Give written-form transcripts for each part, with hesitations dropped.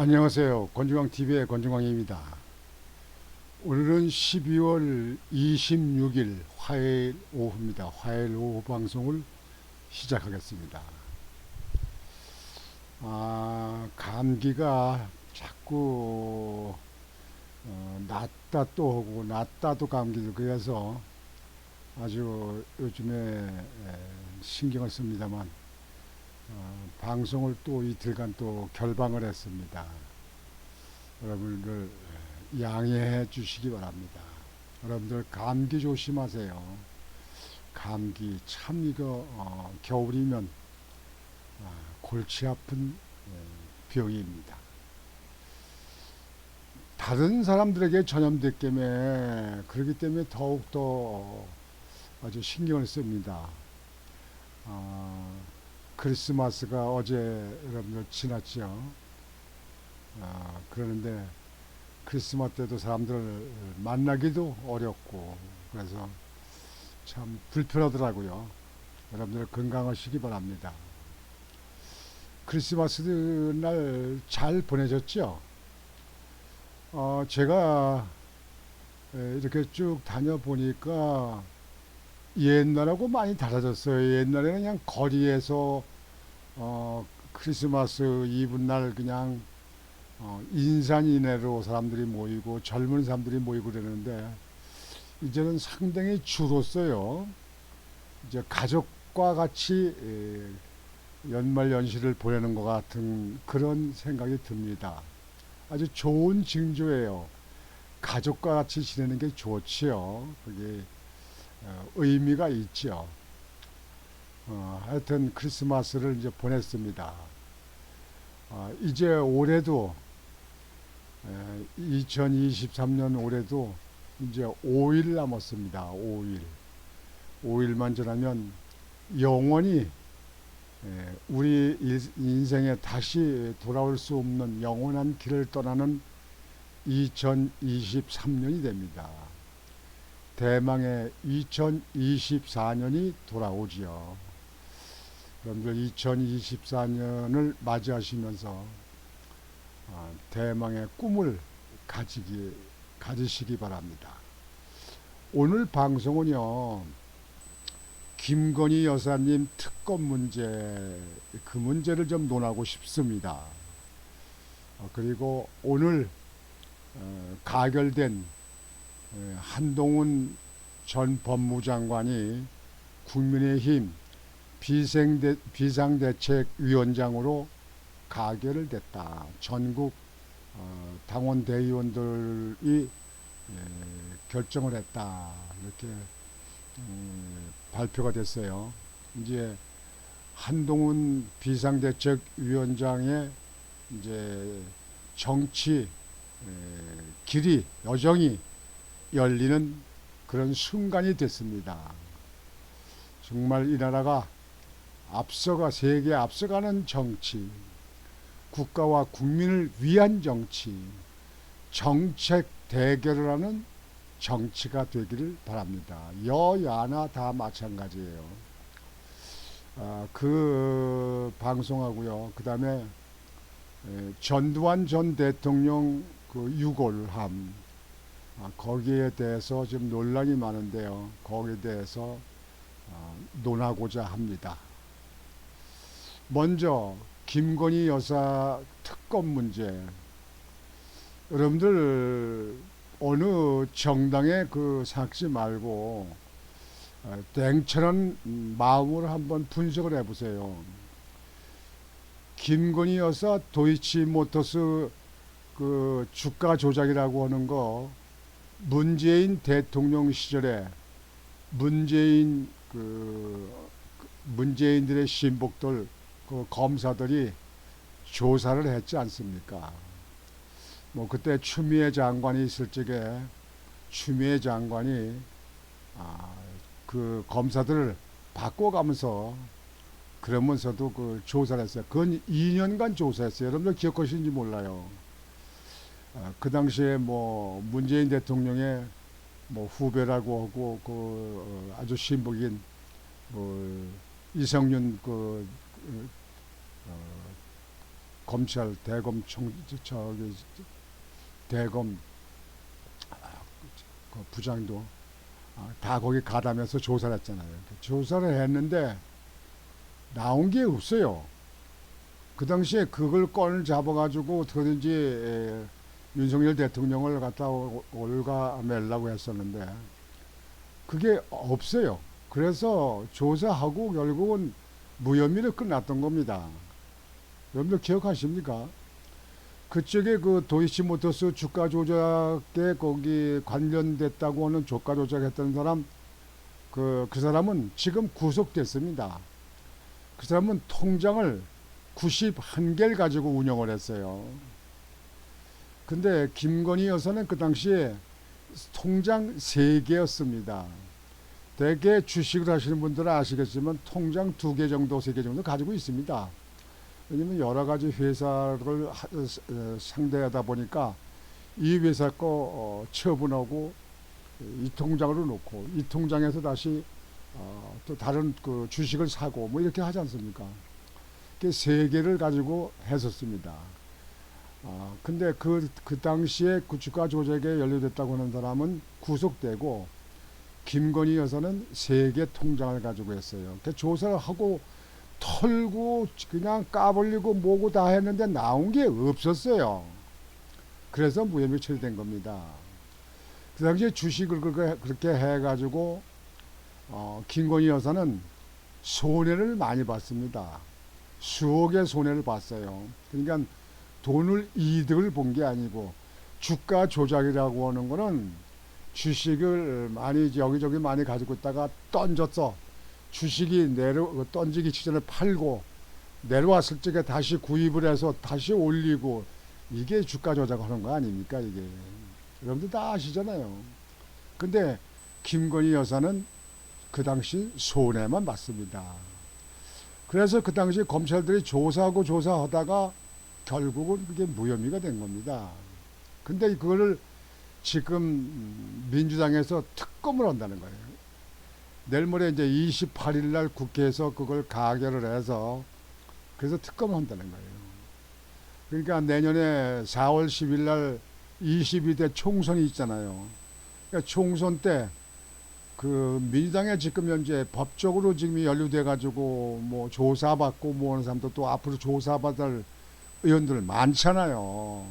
안녕하세요. 권중광TV의 권중광입니다. 오늘은 12월 26일 화요일 오후입니다. 화요일 오후 방송을 시작하겠습니다. 감기가 자꾸 낫다 또 오고 낫다 또 감기도 그래서 아주 요즘에 신경을 씁니다만 방송을 또 이틀간 또 결방을 했습니다. 여러분들 양해해 주시기 바랍니다. 여러분들 감기 조심하세요. 감기 참 이거 겨울이면 골치 아픈 병입니다. 다른 사람들에게 전염됐기 때문에 그렇기 때문에 더욱더 아주 신경을 씁니다. 어, 크리스마스가 어제 여러분들 지났죠. 그러는데 크리스마스 때도 사람들을 만나기도 어렵고 그래서 참 불편하더라고요. 여러분들 건강하시기 바랍니다. 크리스마스 날 잘 보내셨죠? 제가 이렇게 쭉 다녀보니까 옛날하고 많이 달라졌어요. 옛날에는 그냥 거리에서 크리스마스 이브 날 그냥 인산인해로 사람들이 모이고 젊은 사람들이 모이고 그러는데 이제는 상당히 줄었어요. 이제 가족과 같이 연말 연시를 보내는 것 같은 그런 생각이 듭니다. 아주 좋은 징조예요. 가족과 같이 지내는 게 좋지요. 그게 의미가 있죠. 하여튼 크리스마스를 이제 보냈습니다. 이제 올해도 2023년 올해도 이제 5일 남았습니다. 5일. 5일만 지나면 영원히 우리 인생에 다시 돌아올 수 없는 영원한 길을 떠나는 2023년이 됩니다. 대망의 2024년이 돌아오지요. 여러분들 2024년을 맞이하시면서 대망의 꿈을 가지시기 바랍니다. 오늘 방송은요, 김건희 여사님 특검 문제, 그 문제를 좀 논하고 싶습니다. 그리고 오늘 가결된 한동훈 전 법무장관이 국민의힘 비상대책위원장으로 가결을 됐다. 전국 당원 대의원들이 결정을 했다. 이렇게 발표가 됐어요. 이제 한동훈 비상대책위원장의 이제 정치 길이 여정이 열리는 그런 순간이 됐습니다. 정말 이 나라가 세계에 앞서가는 정치, 국가와 국민을 위한 정치, 정책 대결을 하는 정치가 되기를 바랍니다. 여야나 다 마찬가지예요. 그 방송하고요. 그 다음에 전두환 전 대통령 그 유골함, 거기에 대해서 지금 논란이 많은데요. 거기에 대해서 논하고자 합니다. 먼저 김건희 여사 특검 문제. 여러분들 어느 정당에 그 삭지 말고 냉철한 마음으로 한번 분석을 해보세요. 김건희 여사 도이치모터스 그 주가 조작이라고 하는 거 문재인 대통령 시절에 문재인들의 신복들 그 검사들이 조사를 했지 않습니까? 뭐 그때 추미애 장관이 있을 적에 추미애 장관이 그 검사들을 바꿔가면서 그러면서도 그 조사를 했어요. 그건 2년간 조사했어요. 여러분들 기억하시는지 몰라요. 그 당시에 뭐 문재인 대통령의 뭐 후배라고 하고 그 아주 신복인 뭐 이성윤 그 검찰 대검 총 저기 대검 그 부장도 다 거기 가담해서 조사를 했잖아요. 조사를 했는데 나온 게 없어요. 그 당시에 그걸 건을 잡아가지고 어떻게든지 윤석열 대통령을 갖다 올가매려고 했었는데 그게 없어요. 그래서 조사하고 결국은 무혐의로 끝났던 겁니다. 여러분들 기억하십니까? 그쪽에 그 도이치모터스 주가 조작에 거기 관련됐다고 하는 주가 조작했던 사람 그 사람은 지금 구속됐습니다. 그 사람은 통장을 91개를 가지고 운영을 했어요. 근데 김건희 여사는 그 당시에 통장 3개였습니다. 대개 주식을 하시는 분들은 아시겠지만 통장 2개 정도, 3개 정도 가지고 있습니다. 왜냐면 여러 가지 회사를 상대하다 보니까 이 회사 거 처분하고 이 통장으로 놓고 이 통장에서 다시 또 다른 그 주식을 사고 뭐 이렇게 하지 않습니까? 그 3개를 가지고 했었습니다. 근데 그 당시에 그 주가 조작에 연루됐다고 하는 사람은 구속되고 김건희 여사는 3개 통장을 가지고 했어요. 그 조사를 하고 털고 그냥 까불리고 뭐고 다 했는데 나온 게 없었어요. 그래서 무혐의 처리된 겁니다. 그 당시에 주식을 그렇게 해가지고 김건희 여사는 손해를 많이 봤습니다. 수억의 손해를 봤어요. 그러니까 돈을 이득을 본 게 아니고 주가 조작이라고 하는 거는 주식을 많이 여기저기 많이 가지고 있다가 던졌어. 주식이 던지기 직전에 팔고 내려왔을 적에 다시 구입을 해서 다시 올리고 이게 주가 조작하는 거 아닙니까 이게. 여러분들 다 아시잖아요. 근데 김건희 여사는 그 당시 손해만 봤습니다. 그래서 그 당시 검찰들이 조사하고 조사하다가 결국은 그게 무혐의가 된 겁니다. 근데 그거를 지금 민주당에서 특검을 한다는 거예요. 내일 모레 이제 28일 날 국회에서 그걸 가결을 해서 그래서 특검을 한다는 거예요. 그러니까 내년에 4월 10일 날 22대 총선이 있잖아요. 그러니까 총선 때 그 민주당에 지금 현재 법적으로 지금 연루돼 가지고 뭐 조사받고 뭐 하는 사람도 또 앞으로 조사받을 의원들 많잖아요.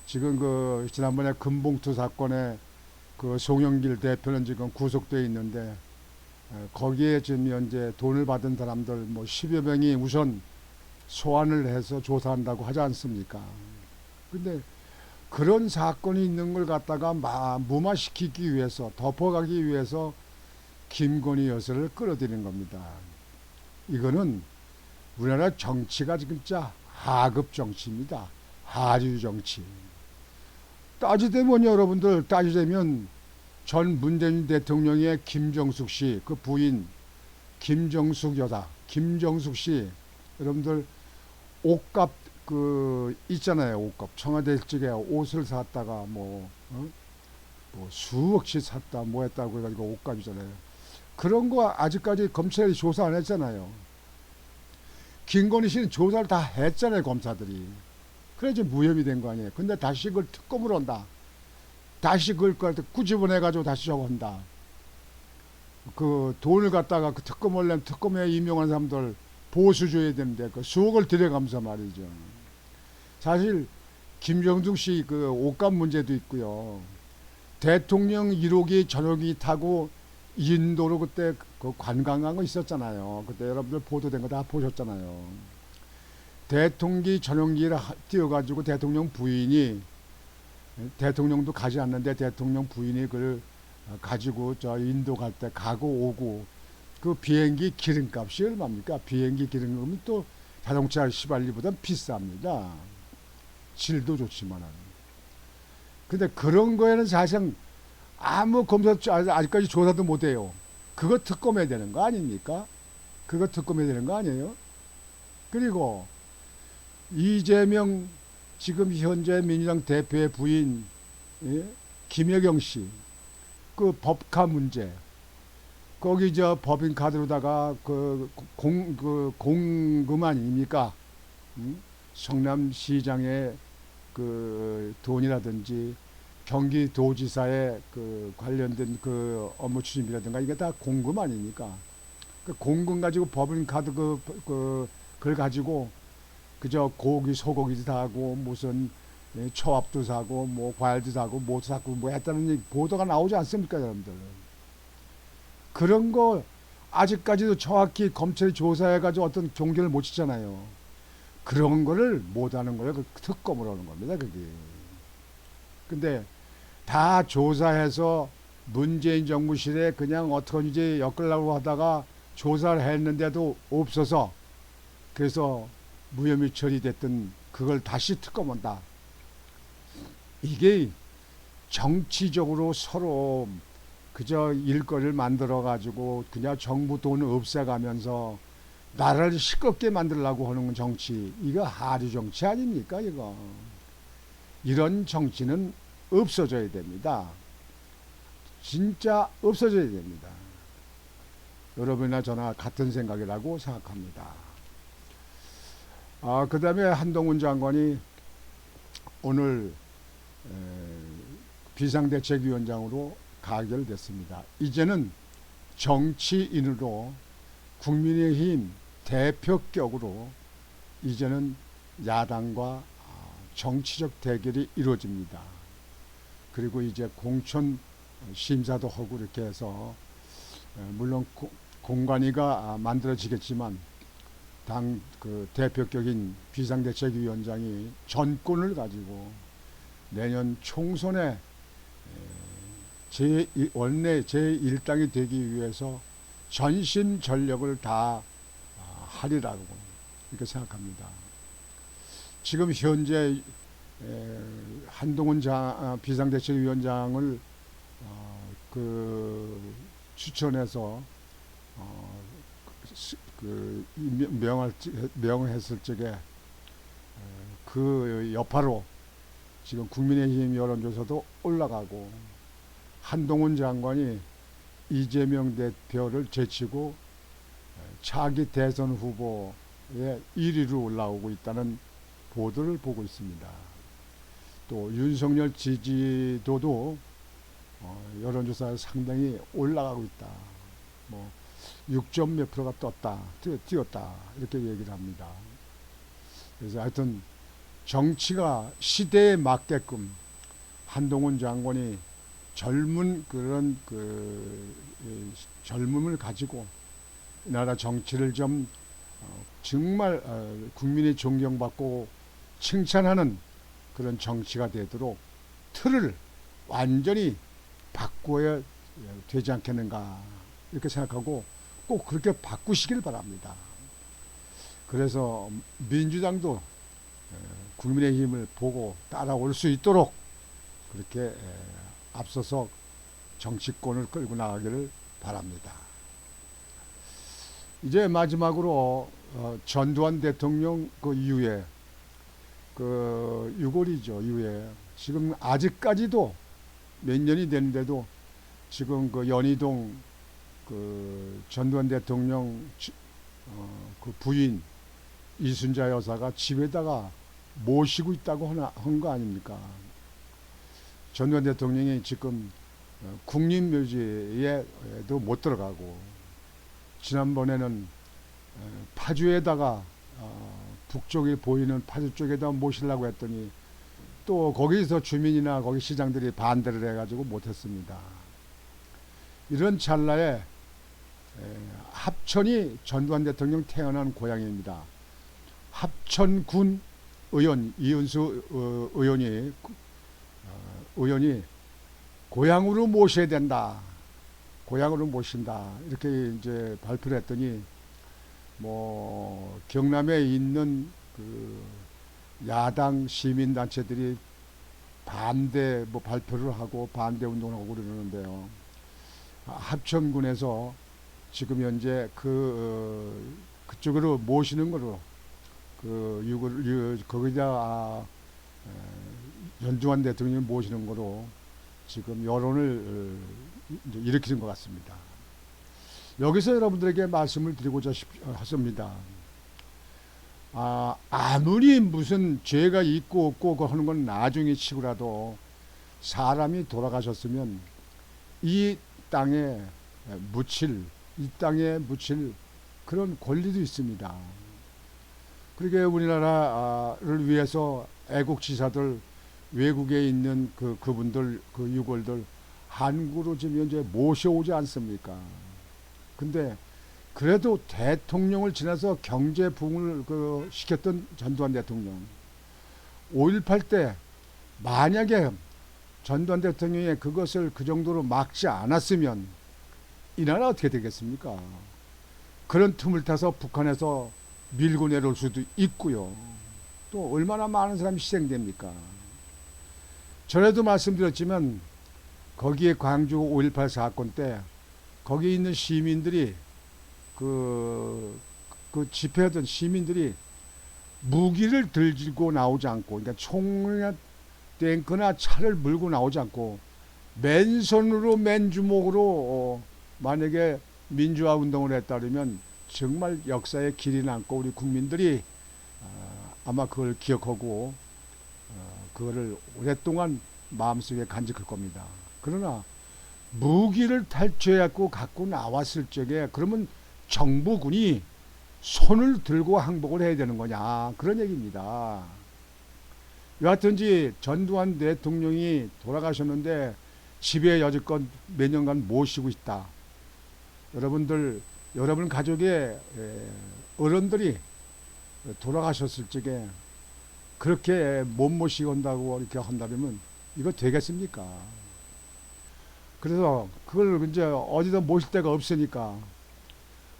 지금 그 지난번에 금봉투 사건에 그 송영길 대표는 지금 구속돼 있는데 거기에 지금 현재 돈을 받은 사람들 뭐 10여 명이 우선 소환을 해서 조사한다고 하지 않습니까? 근데 그런 사건이 있는 걸 갖다가 무마시키기 위해서 덮어가기 위해서 김건희 여사를 끌어들이는 겁니다. 이거는 우리나라 정치가 진짜 하급 정치입니다. 하류 정치. 따지자면 여러분들 따지자면 전 문재인 대통령의 김정숙 씨 그 부인 김정숙 여사 김정숙 씨 여러분들 옷값 그 있잖아요. 옷값 청와대 쪽에 옷을 샀다가 뭐 수억씩 샀다 뭐 했다고 해가지고 옷값이잖아요. 그런 거 아직까지 검찰이 조사 안 했잖아요. 김건희 씨는 조사를 다 했잖아요. 검사들이. 그래서 무혐의 된 거 아니에요. 근데 다시 그걸 특검으로 한다. 다시 그걸 꾸집어내가지고 다시 저거 한다. 그 돈을 갖다가 그 특검을 내면 특검에 임명한 사람들 보수 줘야 되는데 그 수억을 들여가면서 말이죠. 사실 김정숙 씨 그 옷값 문제도 있고요. 대통령 1호기 전호기 타고 인도로 그때 그 관광한 거 있었잖아요. 그때 여러분들 보도된 거 다 보셨잖아요. 대통령기 전용기를 띄워가지고 대통령 부인이 대통령도 가지 않는데 대통령 부인이 그걸 가지고 저 인도 갈 때 가고 오고 그 비행기 기름값이 얼마입니까? 비행기 기름값은 또 자동차 시발리보다 비쌉니다. 질도 좋지만은. 근데 그런 거에는 사실상 아무 검사 아직까지 조사도 못해요. 그거 특검해야 되는 거 아닙니까? 그거 특검해야 되는 거 아니에요? 그리고 이재명 지금 현재 민주당 대표의 부인 김여경 씨 그 법카 문제 거기 저 법인카드로다가 그 공금 아닙니까? 성남시장의 그 돈이라든지 경기도지사의 그 관련된 그 업무 추진비라든가 이게 다 공금 아닙니까? 그 공금 가지고 법인카드 그걸 가지고 그저 고기 소고기도 사고 무슨 초밥도 사고 뭐 과일도 사고 뭐도 사고 뭐 했다는 보도가 나오지 않습니까, 여러분들? 그런 거 아직까지도 정확히 검찰이 조사해가지고 어떤 종결을 못 치잖아요. 그런 거를 못하는 거예요. 그 특검으로 하는 겁니다, 그게. 근데 다 조사해서 문재인 정부실에 그냥 어떻게든지 엮으려고 하다가 조사를 했는데도 없어서 그래서 무혐의 처리됐던 그걸 다시 특검한다. 이게 정치적으로 서로 그저 일거리를 만들어 가지고 그냥 정부 돈을 없애가면서 나라를 시끄럽게 만들려고 하는 정치, 이거 하류 정치 아닙니까, 이거? 이런 정치는 없어져야 됩니다. 진짜 없어져야 됩니다. 여러분이나 저나 같은 생각이라고 생각합니다. 그 다음에 한동훈 장관이 오늘 비상대책위원장으로 가결됐습니다. 이제는 정치인으로 국민의힘 대표격으로 이제는 야당과 정치적 대결이 이루어집니다. 그리고 이제 공천 심사도 하고 이렇게 해서 물론 공관위가 만들어지겠지만 당 그 대표격인 비상대책위원장이 전권을 가지고 내년 총선에 원내 제1당이 되기 위해서 전심전력을 다 하리라고 이렇게 생각합니다. 지금 현재 한동훈 비상대책위원장을 그 추천해서 그 명했을 적에 그 여파로 지금 국민의힘 여론조사도 올라가고 한동훈 장관이 이재명 대표를 제치고 차기 대선 후보의 1위로 올라오고 있다는 보도를 보고 있습니다. 또 윤석열 지지도도 여론조사에 상당히 올라가고 있다. 뭐 6점 몇 프로가 뛰었다 이렇게 얘기를 합니다. 그래서 하여튼 정치가 시대에 맞게끔 한동훈 장관이 젊은 그런 젊음을 가지고 이 나라 정치를 좀 정말 국민이 존경받고 칭찬하는 그런 정치가 되도록 틀을 완전히 바꿔야 되지 않겠는가 이렇게 생각하고 꼭 그렇게 바꾸시길 바랍니다. 그래서 민주당도 국민의힘을 보고 따라올 수 있도록 그렇게 앞서서 정치권을 끌고 나가기를 바랍니다. 이제 마지막으로 전두환 대통령 그 이후에 그 6월이죠. 이후에 지금 아직까지도 몇 년이 됐는데도 지금 그 연희동 그 전두환 대통령 그 부인 이순자 여사가 집에다가 모시고 있다고 한 거 아닙니까? 전두환 대통령이 지금 국립묘지에도 못 들어가고 지난번에는 파주에다가 북쪽에 보이는 파주 쪽에다 모시려고 했더니 또 거기서 주민이나 거기 시장들이 반대를 해가지고 못했습니다. 이런 찰나에 합천이 전두환 대통령 태어난 고향입니다. 합천군 의원 이은수 의원이 고향으로 모셔야 된다. 고향으로 모신다. 이렇게 이제 발표를 했더니 뭐 경남에 있는 그 야당 시민단체들이 반대 발표를 하고 반대 운동을 하고 그러는데요. 합천군에서 지금 현재 그쪽으로 모시는 거로 거기다 전두환 대통령을 모시는 거로 지금 여론을 일으키는 것 같습니다. 여기서 여러분들에게 말씀을 드리고자 하십니다. 아무리 무슨 죄가 있고 없고 그 하는 건 나중에 치고라도 사람이 돌아가셨으면 이 땅에 이 땅에 묻힐 그런 권리도 있습니다. 그러게 우리나라를 위해서 애국지사들 외국에 있는 그분들 그 유골들 한국으로 지금 현재 모셔오지 않습니까? 근데 그래도 대통령을 지나서 경제 부흥을 시켰던 전두환 대통령 5.18 때 만약에 전두환 대통령이 그것을 그 정도로 막지 않았으면 이 나라 어떻게 되겠습니까? 그런 틈을 타서 북한에서 밀고 내려올 수도 있고요. 또 얼마나 많은 사람이 희생됩니까? 전에도 말씀드렸지만 거기에 광주 5.18 사건 때 거기 있는 시민들이 그 집회하던 시민들이 무기를 들고 나오지 않고, 그러니까 총이나 탱크나 차를 물고 나오지 않고 맨손으로 맨주먹으로 만약에 민주화 운동을 했다면 정말 역사에 길이 남고 우리 국민들이 아마 그걸 기억하고 그거를 오랫동안 마음속에 간직할 겁니다. 그러나 무기를 탈취해갖고 갖고 나왔을 적에 그러면 정부군이 손을 들고 항복을 해야 되는 거냐 그런 얘기입니다. 여하튼지 전두환 대통령이 돌아가셨는데 집에 여지껏 몇 년간 모시고 있다. 여러분 가족의 어른들이 돌아가셨을 적에 그렇게 못 모시고 온다고 이렇게 한다면 이거 되겠습니까? 그래서 그걸 이제 어디다 모실 데가 없으니까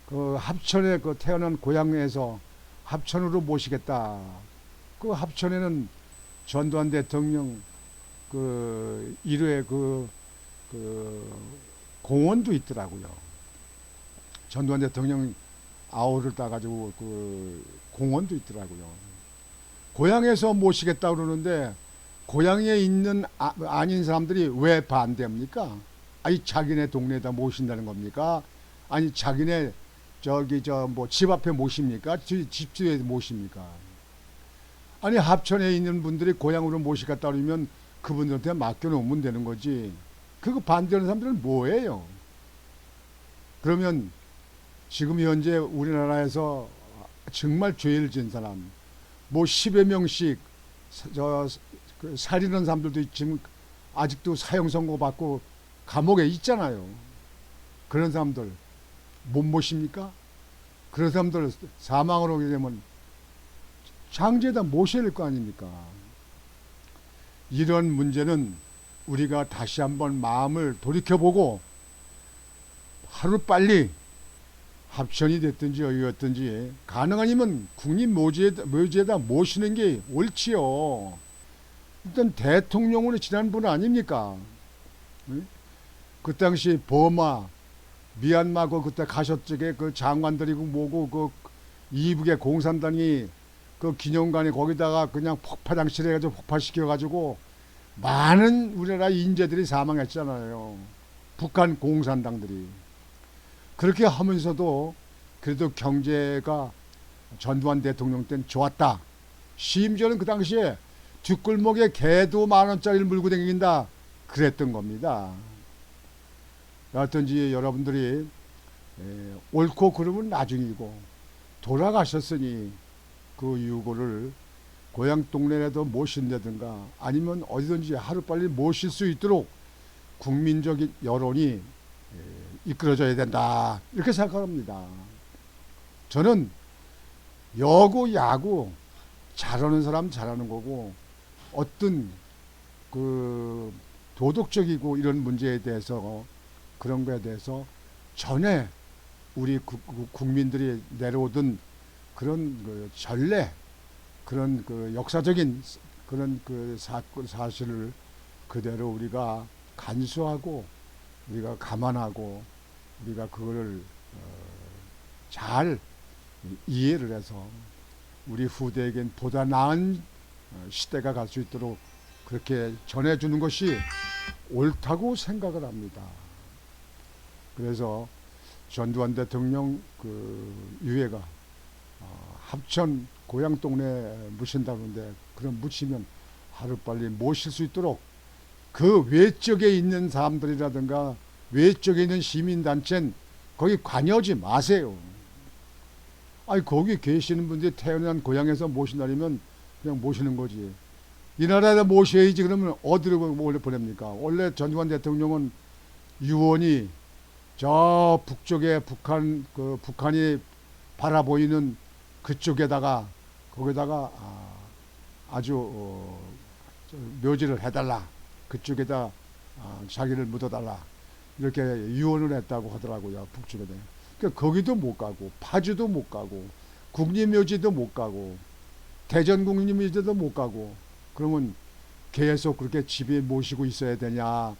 그 합천에 그 태어난 고향에서 합천으로 모시겠다. 그 합천에는 전두환 대통령 그 일회 그 공원도 있더라고요. 전두환 대통령 아우를 따가지고 그 공원도 있더라고요. 고향에서 모시겠다 그러는데 고향에 있는 아닌 사람들이 왜 반대합니까? 아니 자기네 동네에다 모신다는 겁니까? 아니 자기네 집 앞에 모십니까? 집 뒤에 모십니까? 아니 합천에 있는 분들이 고향으로 모시겠다 그러면 그분들한테 맡겨놓으면 되는 거지. 그거 반대하는 사람들은 뭐예요? 그러면 지금 현재 우리나라에서 정말 죄를 지은 사람 뭐 10여 명씩 살인한 사람들도 지금 아직도 사형 선고 받고 감옥에 있잖아요. 그런 사람들 못 모십니까? 그런 사람들 사망을 하게 되면 장제에다 모셔야 될 거 아닙니까? 이런 문제는 우리가 다시 한번 마음을 돌이켜보고 하루빨리 합천이 됐든지 어디였든지 가능하면 국립 묘지에다 모시는 게 옳지요. 일단 대통령으로 지난 분 아닙니까? 그 당시 버마, 미얀마 그때 가셨적에 그 장관들이고 뭐고 그 이북의 공산당이 그 기념관에 거기다가 그냥 폭파장치를 해가지고 폭파시켜가지고 많은 우리나라 인재들이 사망했잖아요. 북한 공산당들이. 그렇게 하면서도 그래도 경제가 전두환 대통령 때는 좋았다. 심지어는 그 당시에 뒷골목에 개도 10,000원짜리를 물고 다닌다. 그랬던 겁니다. 여하튼지 여러분들이 옳고 그름은 나중이고 돌아가셨으니 그 유고를 고향 동네라도 모신다든가 아니면 어디든지 하루빨리 모실 수 있도록 국민적인 여론이 이끌어져야 된다 이렇게 생각합니다. 저는 여고 야구 잘하는 사람 잘하는 거고 어떤 그 도덕적이고 이런 문제에 대해서 그런 거에 대해서 전에 우리 국민들이 내려오던 그런 그 전례 그런 그 역사적인 그런 그 사실을 그대로 우리가 간수하고 우리가 감안하고 우리가 그거를 잘 이해를 해서 우리 후대에겐 보다 나은 시대가 갈 수 있도록 그렇게 전해주는 것이 옳다고 생각을 합니다. 그래서 전두환 대통령 그 유해가 합천 고향 동네 묻힌다는데 그럼 묻히면 하루빨리 모실 수 있도록 그 외적에 있는 사람들이라든가 외적에 있는 시민단체는 거기 관여하지 마세요. 아니 거기 계시는 분들이 태어난 고향에서 모신다면 그냥 모시는 거지. 이 나라에다 모셔야지. 그러면 어디로 원래 보냅니까? 원래 전두환 대통령은 유언이 저 북쪽에 북한이 바라보이는 그쪽에다가 거기다가 아주 묘지를 해달라. 그쪽에다 자기를 묻어달라. 이렇게 유언을 했다고 하더라고요. 북쪽에. 그러니까 거기도 못 가고 파주도 못 가고 국립묘지도 못 가고 대전 국립묘지도 못 가고 그러면 계속 그렇게 집에 모시고 있어야 되냐.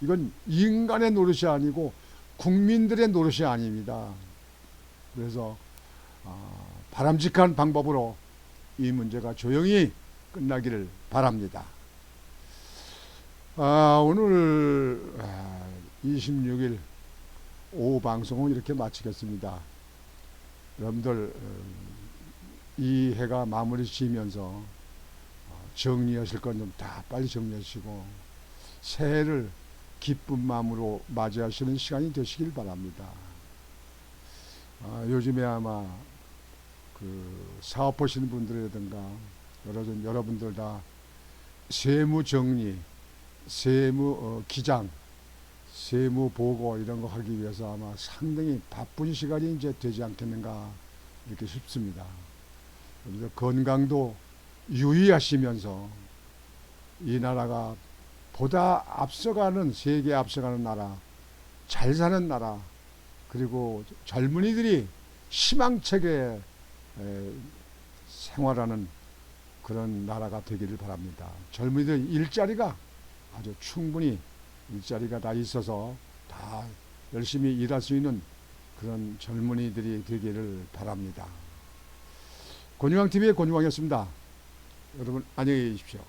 이건 인간의 노릇이 아니고 국민들의 노릇이 아닙니다. 그래서 바람직한 방법으로 이 문제가 조용히 끝나기를 바랍니다. 오늘 26일 오후 방송은 이렇게 마치겠습니다. 여러분들 이 해가 마무리 지면서 정리하실 건 좀 다 빨리 정리하시고 새해를 기쁜 마음으로 맞이하시는 시간이 되시길 바랍니다. 요즘에 아마 그 사업하시는 분들이라든가 여러분들 다 세무 정리, 세무 기장, 세무 보고 이런 거 하기 위해서 아마 상당히 바쁜 시간이 이제 되지 않겠는가 이렇게 싶습니다. 그래서 건강도 유의하시면서 이 나라가 보다 앞서가는 세계에 앞서가는 나라, 잘 사는 나라, 그리고 젊은이들이 희망차게 생활하는 그런 나라가 되기를 바랍니다. 젊은이들 일자리가 아주 충분히 일자리가 다 있어서 다 열심히 일할 수 있는 그런 젊은이들이 되기를 바랍니다. 권유왕TV의 권유왕이었습니다. 여러분 안녕히 계십시오.